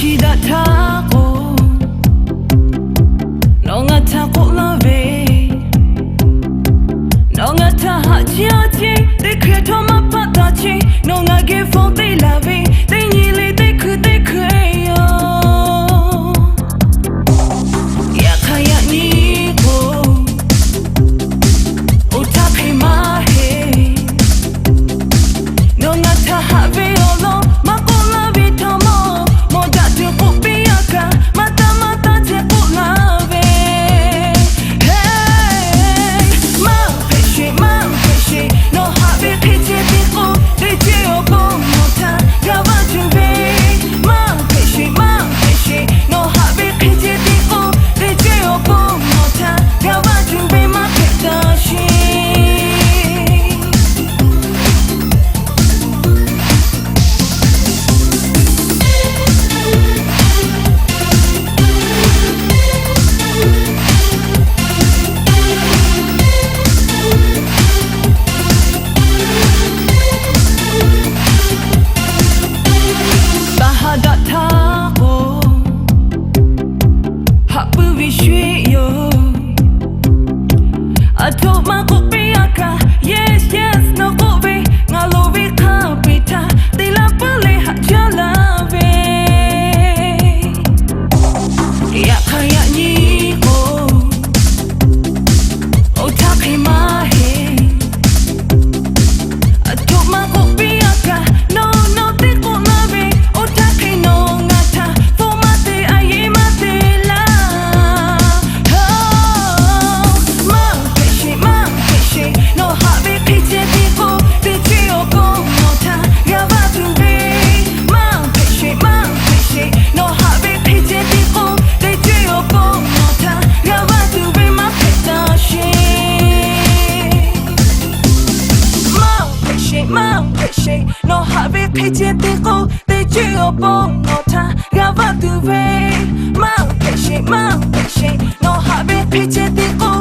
Hachida tako Nonga tako lave Nonga ta hachiachi They create on my patachi Nonga give for they love it They nearly they could yo Yakaya niko Utaki mahe Nonga ta have olo Makola vitamo Moda te kupiaka Mata mata te kulave Hey Ma peshi No have piti tiko Te te obo mota Gava tuve Ma peshi No have piti tiko Te te obo mota Gava tuve ma petashi Datako Hapu vishuyo Atoma kupiaka Yes no kobe Ngalovi kapita Tila pale hajalave Yakaya niko Otake mahe Atoma kupiaka No tiko lave Otake no ngata Fomate aye mate la Ma peshi No have piti tiko Piti oko mota Gava tuve Ma peshi No have piti tiko Piti oko mota Gava tuve ma petashi Ma peshi No have piti tiko Piti oko mota Gava tuve Ma peshi No have piti tiko